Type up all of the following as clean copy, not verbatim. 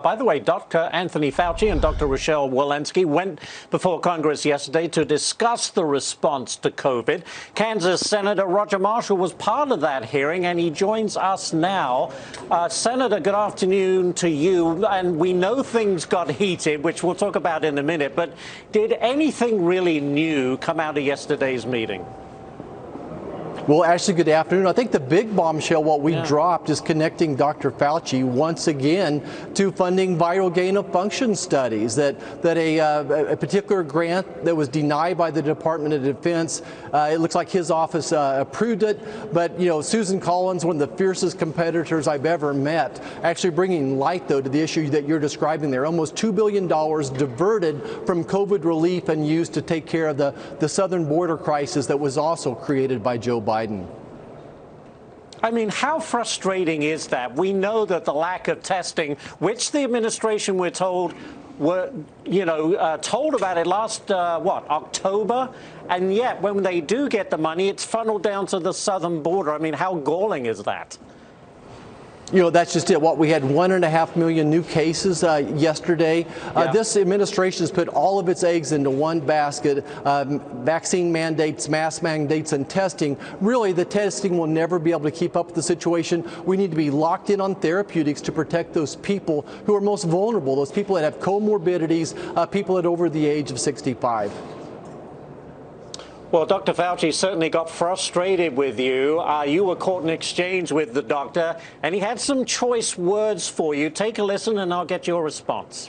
By the way, Dr. Anthony Fauci and Dr. Rochelle Walensky went before Congress yesterday to discuss the response to COVID. Kansas Senator Roger Marshall was part of that hearing, and he joins us now. Senator, good afternoon to you. And we know things got heated, which we'll talk about in a minute. But did anything really new come out of yesterday's meeting? Well, Ashley, good afternoon. I think the big bombshell, what we dropped, is connecting Dr. Fauci once again to funding viral gain of function studies. That a particular grant that was denied by the Department of Defense, it looks like his office approved it. But, you know, Susan Collins, one of the fiercest competitors I've ever met, actually bringing light, though, to the issue that you're describing there. Almost $2 billion diverted from COVID relief and used to take care of the southern border crisis that was also created by Joe Biden. I mean, how frustrating is that? We know that the lack of testing, which the administration, we're told, were, told about it last, October? And yet, when they do get the money, it's funneled down to the southern border. I mean, how galling is that? You know, that's just it. What we had 1.5 million new cases yesterday. This administration has put all of its eggs into one basket. Vaccine mandates, mask mandates, and testing. Really, the testing will never be able to keep up with the situation. We need to be locked in on therapeutics to protect those people who are most vulnerable, those people that have comorbidities, people that are over the age of 65. Well, Dr. Fauci certainly got frustrated with you. You were caught in exchange with the doctor, and he had some choice words for you. Take a listen, and I'll get your response.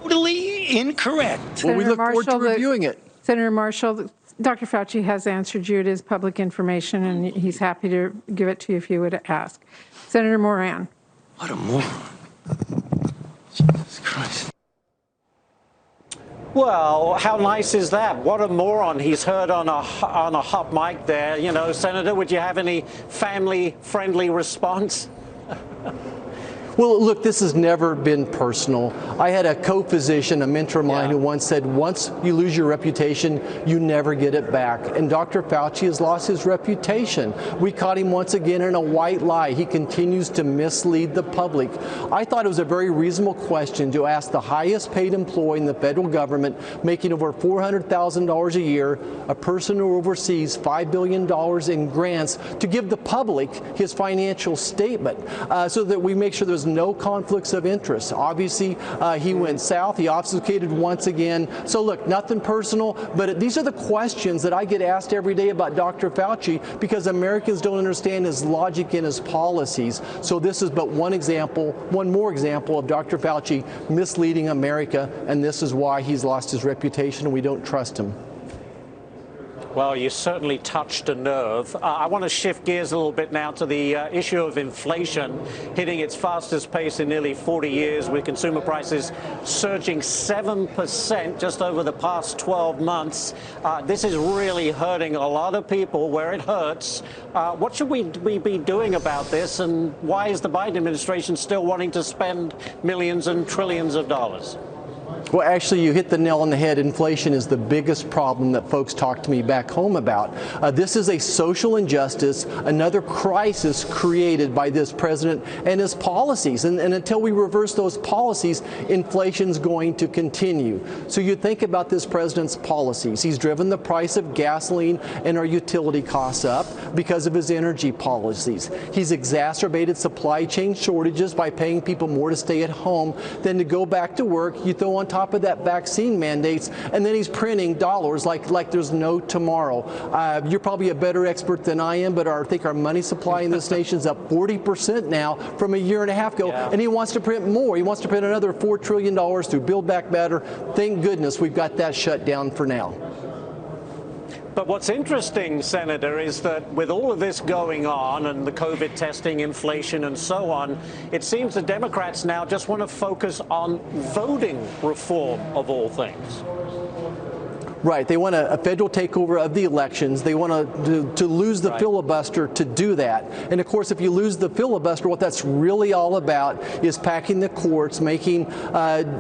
Totally incorrect. Well, we look forward to reviewing it. Senator Marshall, Dr. Fauci has answered you. It is public information, and he's happy to give it to you if you would ask. Senator Moran. What a moron. Jesus Christ. Well, how nice is that? What a moron he's heard on a hot mic there. You know, Senator, would you have any family-friendly response? Well, look, this has never been personal. I had a co-physician, a mentor of mine, who once said, once you lose your reputation, you never get it back. And Dr. Fauci has lost his reputation. We caught him once again in a white lie. He continues to mislead the public. I thought it was a very reasonable question to ask the highest paid employee in the federal government, making over $400,000 a year, a person who oversees $5 billion in grants, to give the public his financial statement so that we make sure there's no conflicts of interest. Obviously, he went south. He obfuscated once again. So look, nothing personal, but these are the questions that I get asked every day about Dr. Fauci because Americans don't understand his logic and his policies. So this is but one example, one more example of Dr. Fauci misleading America, and this is why he's lost his reputation and we don't trust him. Well, you certainly touched a nerve. I want to shift gears a little bit now to the issue of inflation hitting its fastest pace in nearly 40 years, with consumer prices surging 7% just over the past 12 months. This is really hurting a lot of people where it hurts. What should we be doing about this, and why is the Biden administration still wanting to spend millions and trillions of dollars? Well, actually, you hit the nail on the head. Inflation is the biggest problem that folks talk to me back home about. This is a social injustice, another crisis created by this president and his policies. And until we reverse those policies, inflation's going to continue. So you think about this president's policies. He's driven the price of gasoline and our utility costs up because of his energy policies. He's exacerbated supply chain shortages by paying people more to stay at home than to go back to work. You throw on top of that vaccine mandates, and then he's printing dollars like there's no tomorrow. You're probably a better expert than I am, but I think our money supply in this nation's up 40% now from a year and a half ago, and he wants to print more. He wants to print another $4 trillion through Build Back Better. Thank goodness we've got that shut down for now. But what's interesting, Senator, is that with all of this going on and the COVID testing, inflation and so on, it seems the Democrats now just want to focus on voting reform of all things. Right. They want a federal takeover of the elections. They want to lose the filibuster to do that. And of course, if you lose the filibuster, what that's really all about is packing the courts, making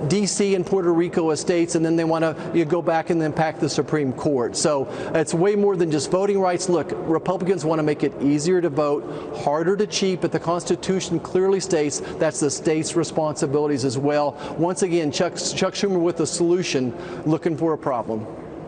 D.C. and Puerto Rico states, and then they want to go back and then pack the Supreme Court. So it's way more than just voting rights. Look, Republicans want to make it easier to vote, harder to cheat, but the Constitution clearly states that's the state's responsibilities as well. Once again, Chuck Schumer with a solution, looking for a problem.